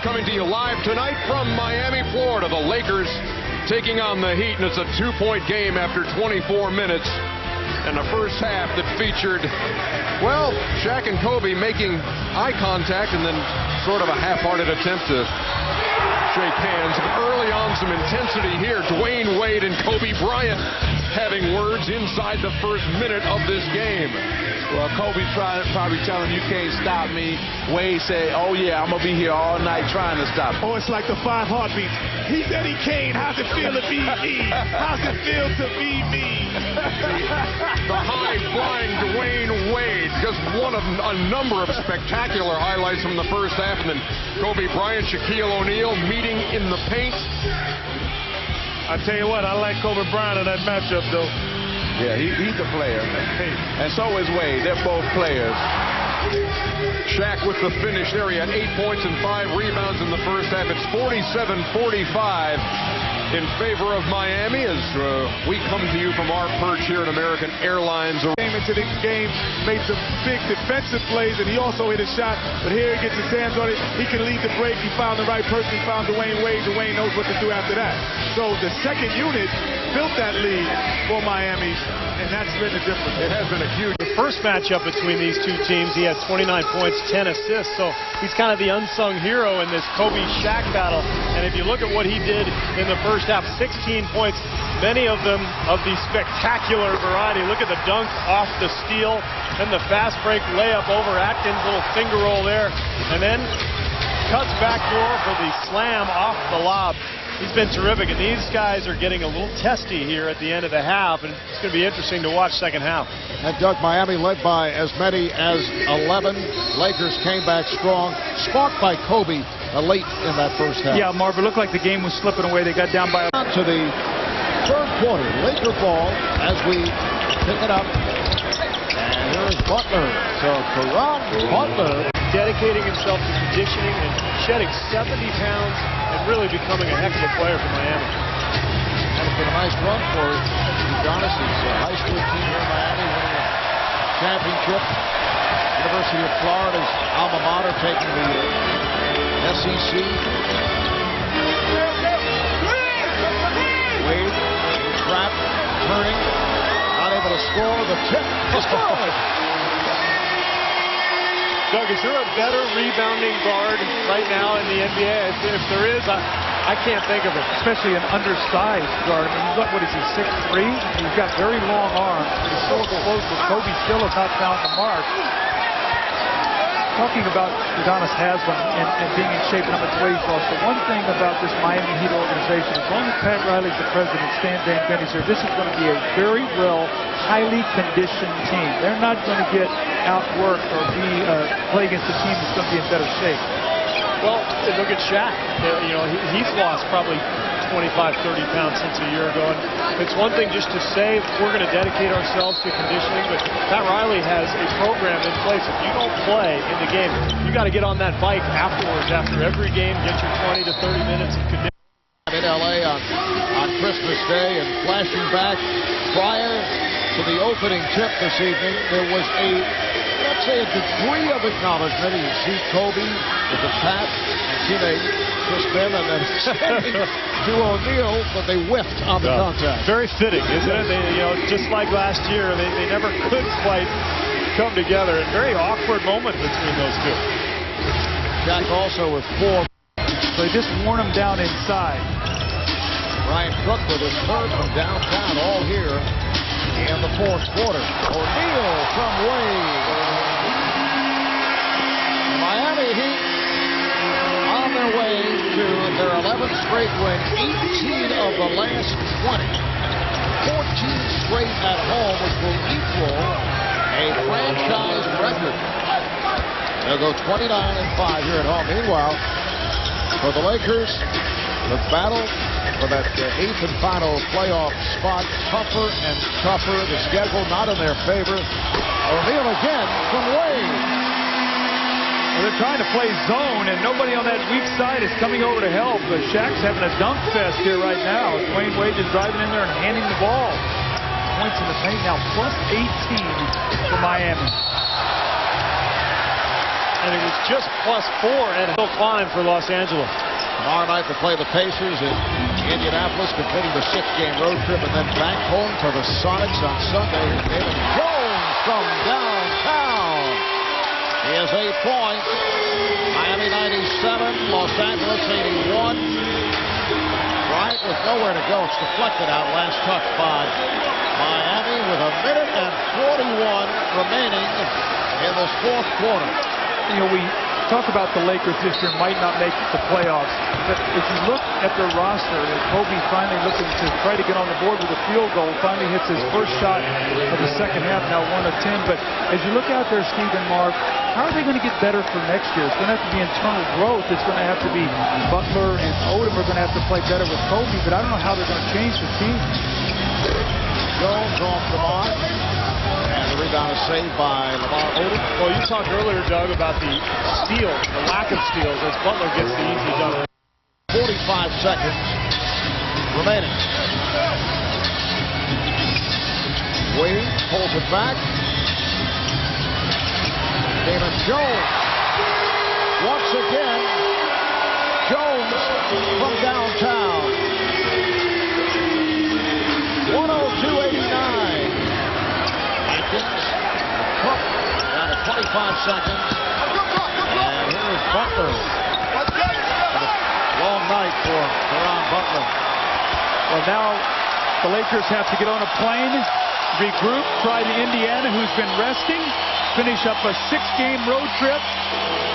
coming to you live tonight from Miami, Florida. The Lakers taking on the Heat, and it's a 2-point game after 24 minutes. And the first half that featured, well, Shaq and Kobe making eye contact and then sort of a half-hearted attempt to shake hands. Early on, some intensity here. Dwayne Wade and Kobe Bryant having words inside the first minute of this game. Well, Kobe's probably telling him, you can't stop me. Wade said, oh yeah, I'm going to be here all night trying to stop him. Oh, it's like the 5 heartbeats. He's Eddie Kane. How's it feel to be me? How's it feel to be me? The high-flying Dwayne Wade, just one of a number of spectacular highlights from the first half. And then Kobe Bryant, Shaquille Oneal meeting in the paint. I tell you what, I like Kobe Bryant in that matchup, though. Yeah, he's a player. And so is Wade. They're both players. Shaq with the finish there. He had 8 points and 5 rebounds in the first half. It's 47-45 in favor of Miami as we come to you from our perch here at American Airlines. Came into the game, made some big defensive plays, and he also hit a shot. But here he gets his hands on it. He can lead the break. He found the right person. He found Dwayne Wade. Dwayne knows what to do after that. So the second unit built that lead for Miami, and that's been the difference. It has been a huge. The first matchup between these two teams, he had 29 points, 10 assists, so he's kind of the unsung hero in this Kobe-Shaq battle. And if you look at what he did in the first half, 16 points, many of them of the spectacular variety. Look at the dunk off the steal, and the fast break layup over Atkins, little finger roll there, and then cuts back door for the slam off the lob. He's been terrific, and these guys are getting a little testy here at the end of the half, and it's going to be interesting to watch second half. And Doug, Miami led by as many as 11. Lakers came back strong, sparked by Kobe late in that first half. Yeah, Marv, it looked like the game was slipping away. They got down by... To the third quarter, Laker ball as we pick it up. And here's Butler. So Caron Butler dedicating himself to conditioning and shedding 70 pounds and really becoming a heck of a player for Miami. That has been a nice run for Udonis's high school team here in Miami, winning a championship. University of Florida's alma mater taking the SEC. Wade trapped, turning, not able to score. The tip is good. Doug, is there a better rebounding guard right now in the NBA? If there is, I can't think of it. Especially an undersized guard. I mean, what is he, 6'3"? He's got very long arms. He's so explosive. Kobe still has not found the mark. Talking about Udonis Haslem and being in shape and how much weight he's lost. The one thing about this Miami Heat organization, as long as Pat Riley's the president, Stan Van Gundy's here, this is going to be a very well, highly conditioned team. They're not going to get outworked or play against a team that's going to be in better shape. Well, look at Shaq. You know, he's lost probably 25, 30 pounds since a year ago. And it's one thing just to say we're going to dedicate ourselves to conditioning, but Pat Riley has a program in place. If you don't play in the game, you got to get on that bike afterwards, after every game, get your 20 to 30 minutes of conditioning. In LA on Christmas Day, and flashing back prior to the opening tip this evening, there was a, let's say, a degree of acknowledgement. You see Kobe with the tap, and see they kissed them and then to Oneal, but they whiffed on the contact. Very fitting, isn't it? They, you know, just like last year, they never could quite come together. A very awkward moment between those two. Shaq also with 4. So they just worn him down inside. Bryant Cook with his third from downtown, all here in the fourth quarter. Oneal from Wade. The Miami Heat on their way to their 11th straight win, 18 of the last 20. 14 straight at home, which will equal a franchise record. They'll go 29-5 here at home. Meanwhile, for the Lakers, the battle for that 8th and final playoff spot, tougher and tougher. The schedule not in their favor. Oneal again from Wade. Well, they're trying to play zone, and nobody on that weak side is coming over to help. But Shaq's having a dunk fest here right now. Dwayne Wade is driving in there and handing the ball. Points in the paint now, plus 18 for Miami. and it was just +4 at Hill Climb for Los Angeles. Tomorrow night they play the Pacers in Indianapolis, completing the 6-game road trip, and then back home to the Sonics on Sunday. David Jones from downtown. He has 8 points. Miami 97, Los Angeles 81. Bryant with nowhere to go. It's deflected out. Last touch by Miami with 1:41 remaining in this fourth quarter. You know, we talk about the Lakers this year might not make the playoffs, but if you look at their roster, Kobe finally looking to try to get on the board with a field goal, finally hits his first shot of the second half, now 1 of 10. But as you look out there, Steve and Mark, how are they going to get better for next year? It's going to have to be internal growth. It's going to have to be Butler and Odom are going to have to play better with Kobe, but I don't know how they're going to change the team. Jones off the mark. And the rebound is saved by Lamar Odom. Well, you talked earlier, Doug, about the steals, the lack of steals, as Butler gets the easy dunk. 45 seconds remaining. Wade pulls it back. David Jones. Once again, Jones from downtown. 102.89. Down to 25 seconds. And here is Butler. Long night for Ron Butler. Well, now the Lakers have to get on a plane, regroup, try to Indiana, who's been resting, finish up a 6-game road trip.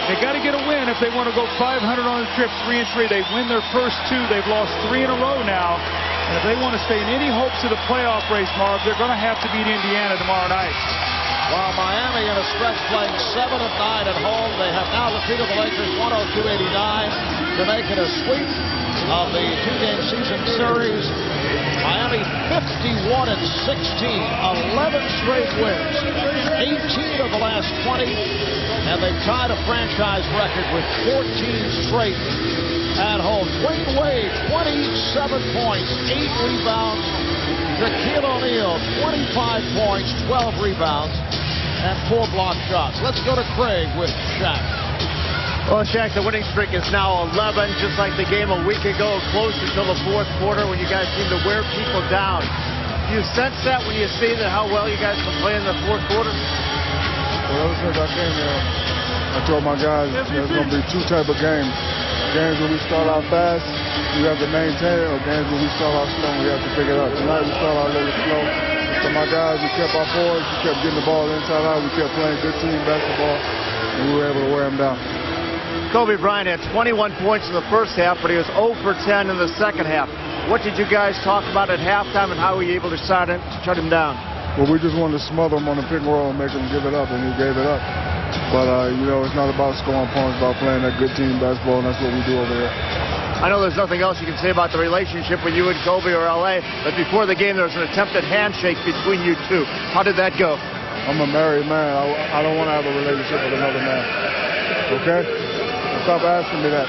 They got to get a win if they want to go 500 on the trip, 3-3. They win their first 2. They've lost 3 in a row now. And if they want to stay in any hopes of the playoff race, Marv, they're going to have to beat Indiana tomorrow night. While Miami in a stretch playing 7 of 9 at home, they have now defeated the Lakers 102.89 to make it a sweep of the 2-game season series. Miami 51-16, 11 straight wins, 18 of the last 20, and they tied a franchise record with 14 straight at home. Dwayne Wade, 27 points, 8 rebounds. Shaquille Oneal, 25 points, 12 rebounds, and 4 block shots. Let's go to Craig with Shaq. Well, Shaq, the winning streak is now 11, just like the game a week ago, close until the fourth quarter when you guys seem to wear people down. Do you sense that when you see that how well you guys can play in the fourth quarter? Well, ever since I came here, I told my guys there's going to be 2 types of games. Games when we start out fast, we have to maintain it, or games when we start out slow, we have to pick it up. Tonight we started out a little slow. So my guys, we kept our forwards, we kept getting the ball inside out, we kept playing good team basketball, and we were able to wear them down. Kobe Bryant had 21 points in the first half, but he was 0 for 10 in the second half. What did you guys talk about at halftime, and how were you able to shut him down? Well, we just wanted to smother him on the pick and roll and make him give it up, and he gave it up. But, you know, it's not about scoring points, it's about playing that good team basketball, and that's what we do over here. I know there's nothing else you can say about the relationship with you and Kobe or L.A., but before the game there was an attempted handshake between you two. How did that go? I'm a married man. I don't want to have a relationship with another man. Okay? Stop asking me that.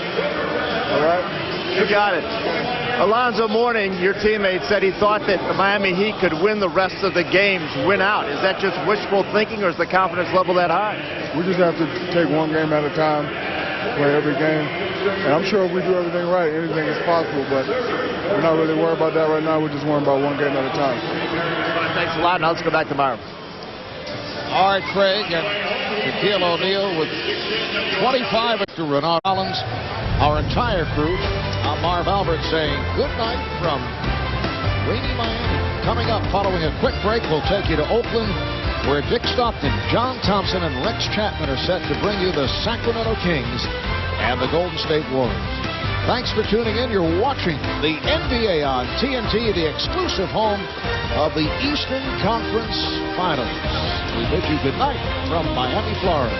All right? You got it. Alonzo Mourning, your teammate, said he thought that the Miami Heat could win the rest of the games, win out. Is that just wishful thinking, or is the confidence level that high? We just have to take one game at a time, play every game. And I'm sure if we do everything right, anything is possible, but we're not really worried about that right now. We're just worried about one game at a time. Thanks a lot, and let's go back to Myron. All right, Craig, and Shaquille O'Neal with 25 to Renard Collins. Our entire crew, Marv Albert saying good night from rainy Miami. Coming up, following a quick break, we'll take you to Oakland, where Dick Stockton, John Thompson, and Rex Chapman are set to bring you the Sacramento Kings and the Golden State Warriors. Thanks for tuning in. You're watching the NBA on TNT, the exclusive home of the Eastern Conference Finals. We bid you good night from Miami, Florida.